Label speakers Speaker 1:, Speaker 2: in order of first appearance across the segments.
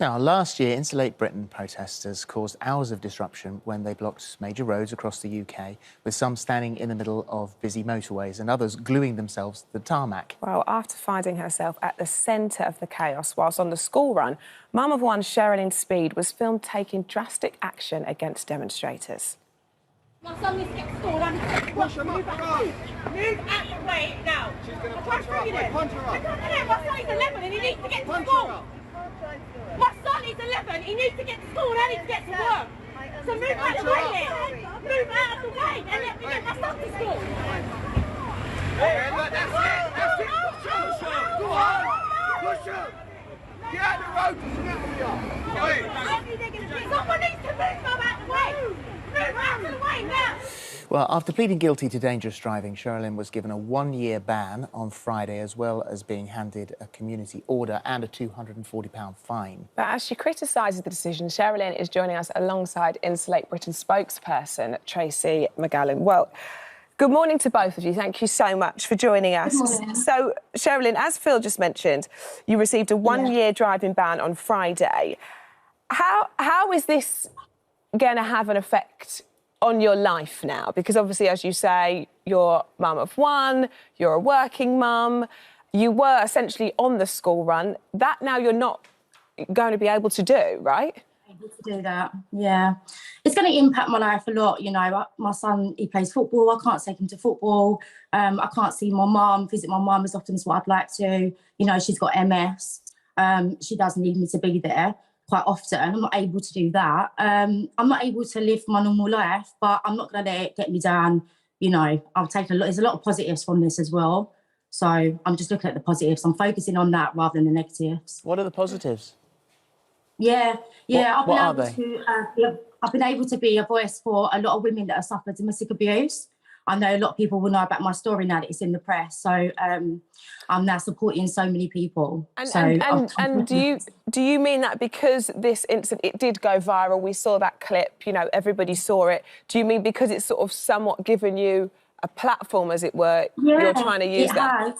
Speaker 1: Now, last year, Insulate Britain protesters caused hours of disruption when they blocked major roads across the UK, with some standing in the middle of busy motorways and others gluing themselves to the tarmac.
Speaker 2: Well, after finding herself at the centre of the chaos whilst on the school run, Mum of One Sherrilyn Speid was filmed taking drastic action against demonstrators.
Speaker 3: My son needs to get to school. I need to push him up. Move out the way now. She's going to punch her up. Punch her up. My son is 11 and he needs to get to school. My son is 11. He needs to get to school and I need to get to work. So move out the way then. Move out of the way and let me get my son to school.
Speaker 4: Hey, look, that's it. Push her. Go on. Push her. Get out the road to snap me up.
Speaker 3: Someone needs to move them out the way. Move out of the way now.
Speaker 1: Well, after pleading guilty to dangerous driving, Sherrilyn was given a one-year ban on Friday, as well as being handed a community order and a £240 fine.
Speaker 2: But as she criticises the decision, Sherrilyn is joining us alongside Insulate Britain spokesperson Tracy Mallaghan. Well, good morning to both of you. Thank you so much for joining us. So, Sherrilyn, as Phil just mentioned, you received a one-year driving ban on Friday. How is this going to have an effect on your life now? Because obviously, as you say, you're mum of one, you're a working mum, you were essentially on the school run. That now you're not going to be able to do, right?
Speaker 5: Able to do that, yeah. It's going to impact my life a lot, you know. My son, he plays football. I can't take him to football. I can't see my mum, visit my mum as often as what I'd like to. You know, she's got MS. She does need me to be there quite often. I'm not able to do that. I'm not able to live my normal life, but I'm not going to let it get me down. You know, I've taken there's a lot of positives from this as well. So I'm just looking at the positives. I'm focusing on that rather than the negatives.
Speaker 1: What are the positives?
Speaker 5: Yeah.
Speaker 1: What
Speaker 5: I've been able to be a voice for a lot of women that have suffered domestic abuse. I know a lot of people will know about my story now that it's in the press. So I'm now supporting so many people.
Speaker 2: And do you mean that because this incident, it did go viral, we saw that clip, you know, everybody saw it. Do you mean because it's sort of somewhat given you a platform, as it were, you're trying to use that?
Speaker 5: Has.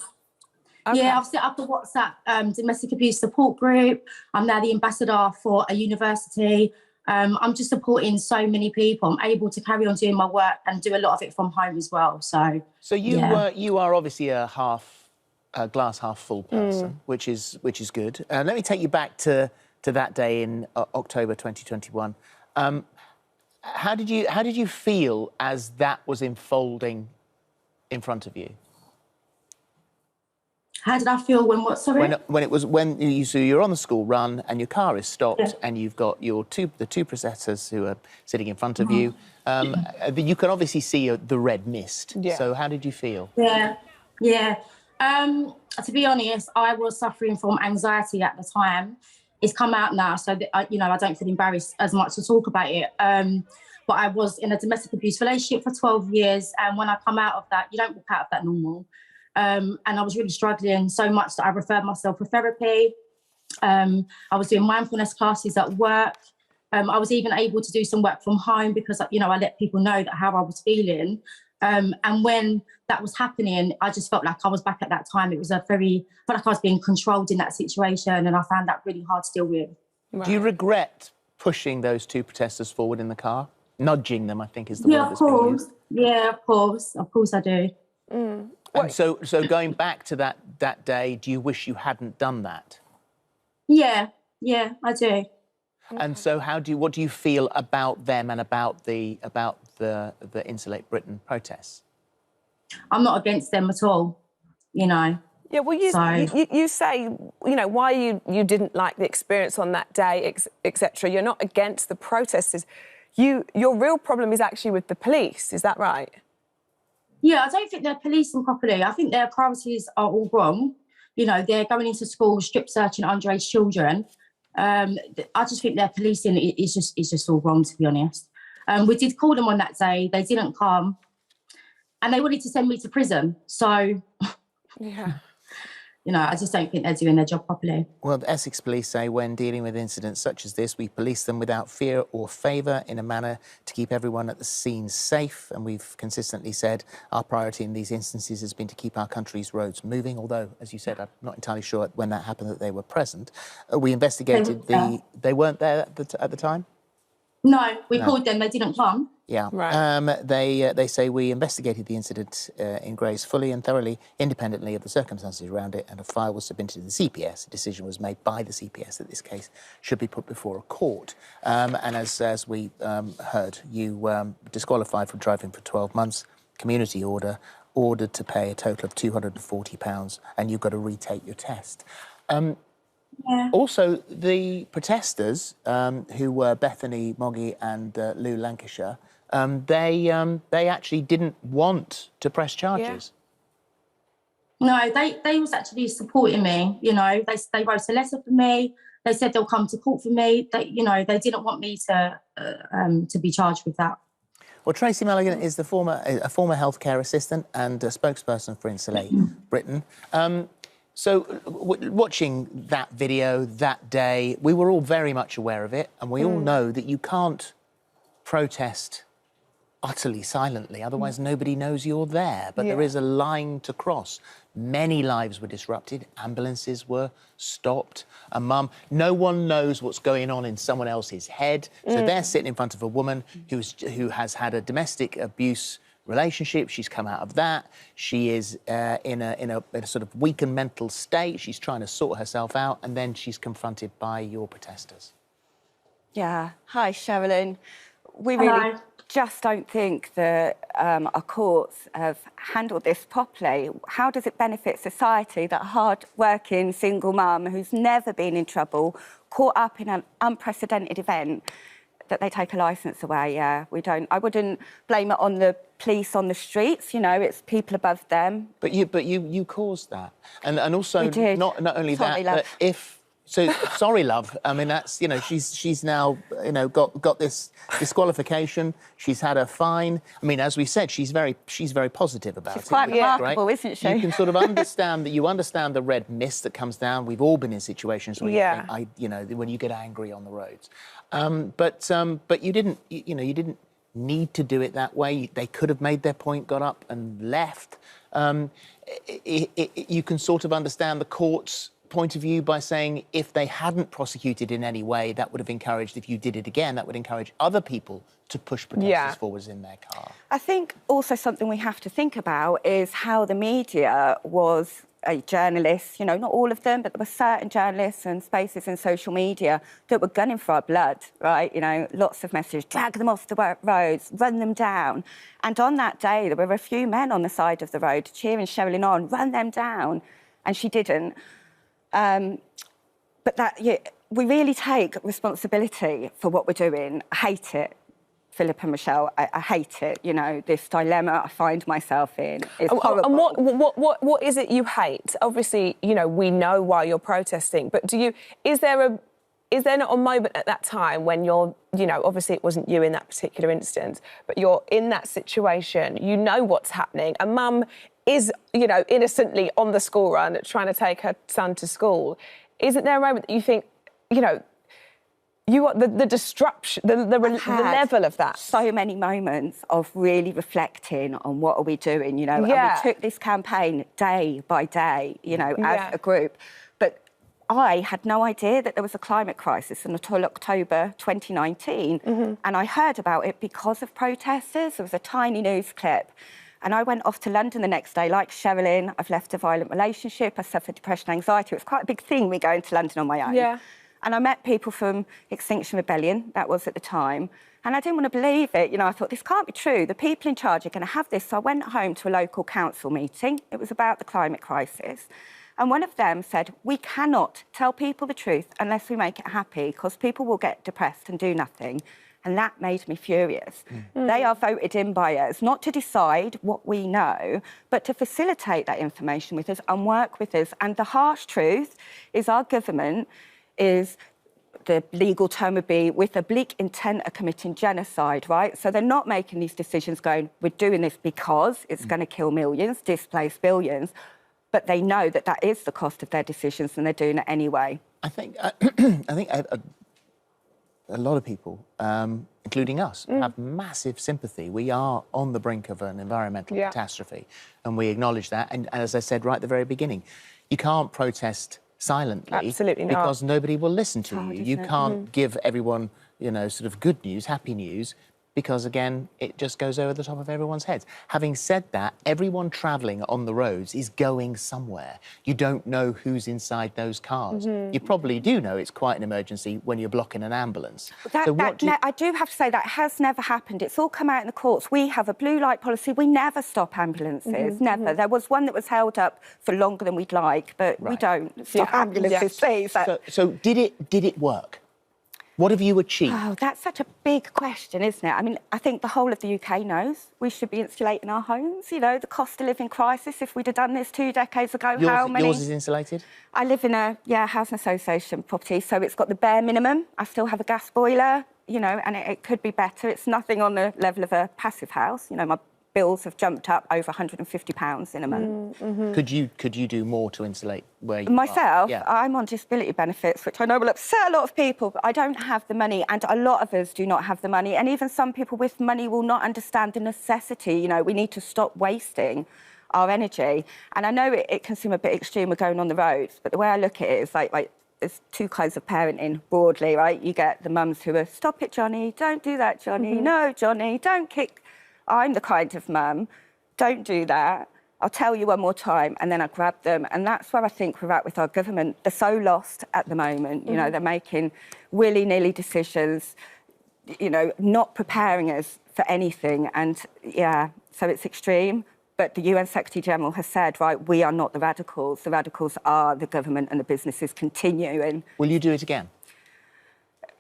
Speaker 2: Okay.
Speaker 5: Yeah, I've set up a WhatsApp domestic abuse support group. I'm now the ambassador for a university. I'm just supporting so many people. I'm able to carry on doing my work and do a lot of it from home as well. So
Speaker 1: you are obviously a glass half full person, which is good. Let me take you back to that day in October 2021. How did you feel as that was unfolding in front of you?
Speaker 5: How did I feel when what? Sorry.
Speaker 1: So you're on the school run and your car is stopped and you've got the two protesters who are sitting in front of you. You can obviously see the red mist.
Speaker 2: Yeah.
Speaker 1: So how did you feel?
Speaker 5: Yeah. To be honest, I was suffering from anxiety at the time. It's come out now, so that I don't feel embarrassed as much to talk about it. But I was in a domestic abuse relationship for 12 years, and when I come out of that, you don't walk out of that normal. And I was really struggling so much that I referred myself for therapy. I was doing mindfulness classes at work. I was even able to do some work from home because, I let people know that how I was feeling. And when that was happening, I just felt like I was back at that time. I felt like I was being controlled in that situation, and I found that really hard to deal with.
Speaker 1: Right. Do you regret pushing those two protesters forward in the car? Nudging them, I think, is the word that's being used.
Speaker 5: Yeah, of course. Of course I do.
Speaker 1: And so going back to that day, do you wish you hadn't done that?
Speaker 5: Yeah, I do.
Speaker 1: And so what do you feel about them and about the Insulate Britain protests?
Speaker 5: I'm not against them at all, you know.
Speaker 2: Yeah, well, you say, why you didn't like the experience on that day, etc. You're not against the protesters. Your real problem is actually with the police, is that right?
Speaker 5: Yeah, I don't think they're policing properly. I think their priorities are all wrong. You know, they're going into schools, strip searching underage children. I just think their policing is just all wrong, to be honest. We did call them on that day. They didn't come. And they wanted to send me to prison. So,
Speaker 2: yeah.
Speaker 5: You know, I just don't think they're doing their job properly.
Speaker 1: Well, the Essex Police say when dealing with incidents such as this, we police them without fear or favour in a manner to keep everyone at the scene safe. And we've consistently said our priority in these instances has been to keep our country's roads moving, although, as you said, I'm not entirely sure when that happened that they were present. We investigated They weren't there at the time?
Speaker 5: No, we called them, they didn't come.
Speaker 1: Yeah.
Speaker 2: Right.
Speaker 1: They say we investigated the incident in Grays fully and thoroughly, independently of the circumstances around it, and a file was submitted to the CPS. A decision was made by the CPS that this case should be put before a court. And as we heard, you disqualified from driving for 12 months, community order, ordered to pay a total of £240, and you've got to retake your test. Also, the protesters, who were Bethany Moggy and Lou Lancashire, they actually didn't want to press charges.
Speaker 5: No, they was actually supporting me. You know, they wrote a letter for me. They said they'll come to court for me. They didn't want me to be charged with that.
Speaker 1: Well, Tracy Mallaghan is a former healthcare assistant and a spokesperson for Insulate Britain. So, watching that video that day, we were all very much aware of it, and we all know that you can't protest utterly silently, otherwise nobody knows you're there. But there is a line to cross. Many lives were disrupted, ambulances were stopped. A mum, no one knows what's going on in someone else's head. So they're sitting in front of a woman who has had a domestic abuse relationship. She's come out of that. She is in a sort of weakened mental state. She's trying to sort herself out, and then she's confronted by your protesters.
Speaker 6: Yeah. Hi, Sherrilyn. We really just don't think that our courts have handled this properly. How does it benefit society that a hard-working single mum who's never been in trouble, caught up in an unprecedented event, that they take a licence away? Yeah, we don't. I wouldn't blame it on the police on the streets. You know, it's people above them.
Speaker 1: But you caused that, and also
Speaker 6: We did.
Speaker 1: not only
Speaker 6: Sorry,
Speaker 1: that,
Speaker 6: love.
Speaker 1: but if. So sorry, love. I mean, that's, you know, she's now, you know, got this disqualification. She's had a fine. I mean, as we said, she's very positive about it.
Speaker 6: She's quite remarkable, isn't she?
Speaker 1: You can sort of understand that. You understand the red mist that comes down. We've all been in situations where you think, you know, when you get angry on the roads. But you didn't. You know, you didn't need to do it that way. They could have made their point, got up and left. You can sort of understand the court's point of view by saying if they hadn't prosecuted in any way, that would have encouraged, if you did it again, that would encourage other people to push protesters forwards in their car.
Speaker 6: I think also something we have to think about is how the media was journalists, you know, not all of them, but there were certain journalists and spaces in social media that were gunning for our blood, right? You know, lots of messages, drag them off the roads, run them down. And on that day, there were a few men on the side of the road cheering Sherrilyn on, run them down, and she didn't. But we really take responsibility for what we're doing. I hate it, Philip and Michelle. I hate it. You know, this dilemma I find myself in is horrible.
Speaker 2: And what is it you hate? Obviously, you know, we know why you're protesting, but is there not a moment at that time when you're, you know, obviously it wasn't you in that particular instance, but you're in that situation, you know what's happening, a mum is, you know, innocently on the school run trying to take her son to school. Isn't there a moment that you think, you know, you are the disruption, the level of that?
Speaker 6: So many moments of really reflecting on what are we doing, you know, and we took this campaign day by day, you know, as a group. But I had no idea that there was a climate crisis until October 2019. And I heard about it because of protesters. There was a tiny news clip. And I went off to London the next day, like Sherrilyn. I've left a violent relationship. I suffered depression and anxiety. It was quite a big thing, me going to London on my own. Yeah. And I met people from Extinction Rebellion, that was at the time. And I didn't want to believe it. You know, I thought, this can't be true. The people in charge are going to have this. So I went home to a local council meeting. It was about the climate crisis. And one of them said, we cannot tell people the truth unless we make it happy, because people will get depressed and do nothing. And that made me furious. They are voted in by us, not to decide what we know, but to facilitate that information with us and work with us. And the harsh truth is our government is, the legal term would be, with oblique intent of committing genocide, right? So they're not making these decisions going, we're doing this because it's going to kill millions, displace billions. but they know that that is the cost of their decisions and they're doing it anyway.
Speaker 1: I think a lot of people, including us, have massive sympathy. We are on the brink of an environmental catastrophe, and we acknowledge that. And as I said right at the very beginning, you can't protest silently.
Speaker 2: Absolutely not.
Speaker 1: Because nobody will listen to you. You can't give everyone, you know, sort of good news, happy news, because, again, it just goes over the top of everyone's heads. Having said that, everyone travelling on the roads is going somewhere. You don't know who's inside those cars. You probably do know it's quite an emergency when you're blocking an ambulance.
Speaker 6: I do have to say that has never happened. It's all come out in the courts. We have a blue light policy. We never stop ambulances, never. There was one that was held up for longer than we'd like, but we don't stop ambulances, please.
Speaker 1: So did it work? What have you achieved?
Speaker 6: Oh, that's such a big question, isn't it? I mean, I think the whole of the UK knows we should be insulating our homes. You know, the cost of living crisis, if we'd have done this 2 decades ago, how many...
Speaker 1: Yours is insulated?
Speaker 6: I live in a, housing association property, so it's got the bare minimum. I still have a gas boiler, you know, and it could be better. It's nothing on the level of a passive house. You know, my bills have jumped up over £150 in a month.
Speaker 1: Could you do more to insulate where you
Speaker 6: Myself,
Speaker 1: are? Yeah.
Speaker 6: I'm on disability benefits, which I know will upset a lot of people, but I don't have the money, and a lot of us do not have the money, and even some people with money will not understand the necessity. You know, we need to stop wasting our energy. And I know it can seem a bit extreme, we're going on the roads, but the way I look at it is like there's 2 kinds of parenting broadly, right? You get the mums who are, stop it, Johnny, don't do that, Johnny, no, Johnny, don't kick. I'm the kind of mum, don't do that, I'll tell you one more time, and then I grab them. And that's where I think we're at with our government. They're so lost at the moment, you know, they're making willy-nilly decisions, you know, not preparing us for anything. And, so it's extreme. But the UN Secretary-General has said, right, we are not the radicals. The radicals are the government and the businesses continuing.
Speaker 1: Will you do it again?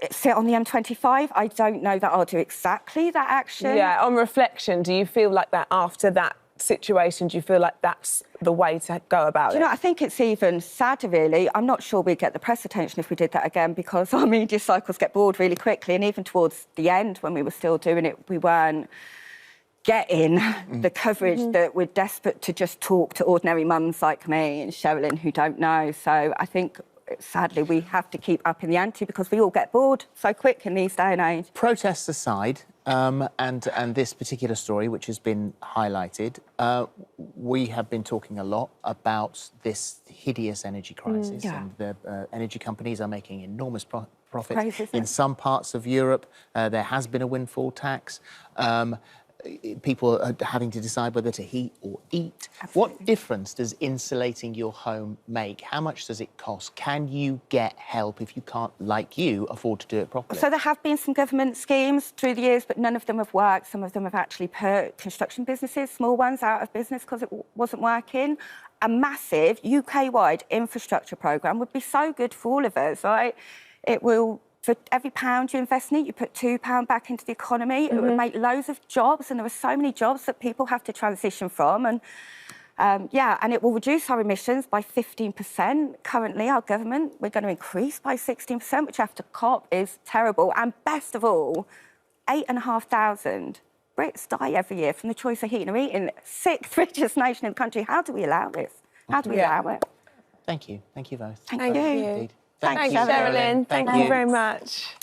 Speaker 6: Sit on the M25, I don't know that I'll do exactly that action.
Speaker 2: Yeah, on reflection, do you feel like that after that situation, do you feel like that's the way to go about it?
Speaker 6: You know, I think it's even sadder, really. I'm not sure we'd get the press attention if we did that again, because our media cycles get bored really quickly, and even towards the end, when we were still doing it, we weren't getting the coverage that we're desperate to just talk to ordinary mums like me and Sherrilyn who don't know. So I think, sadly, we have to keep up in the ante because we all get bored so quick in these day and age.
Speaker 1: Protests aside, and this particular story, which has been highlighted, we have been talking a lot about this hideous energy crisis, and the energy companies are making enormous profits. In some parts of Europe, there has been a windfall tax. People are having to decide whether to heat or eat. Absolutely. What difference does insulating your home make? How much does it cost? Can you get help if you can't, like you, afford to do it properly?
Speaker 6: So there have been some government schemes through the years, but none of them have worked. Some of them have actually put construction businesses, small ones, out of business because it wasn't working. A massive UK-wide infrastructure programme would be so good for all of us, right? It will... For every £1 you invest in it, you put £2 back into the economy. It would make loads of jobs, and there are so many jobs that people have to transition from. And, and it will reduce our emissions by 15%. Currently, our government, we're going to increase by 16%, which after COP is terrible. And best of all, 8,500 Brits die every year from the choice of heating or eating. 6th richest nation in the country. How do we allow this? How do we allow it?
Speaker 1: Thank you. Thank you both.
Speaker 6: Thank you.
Speaker 1: Indeed.
Speaker 2: Thank you, Sherrilyn. Thank you very much.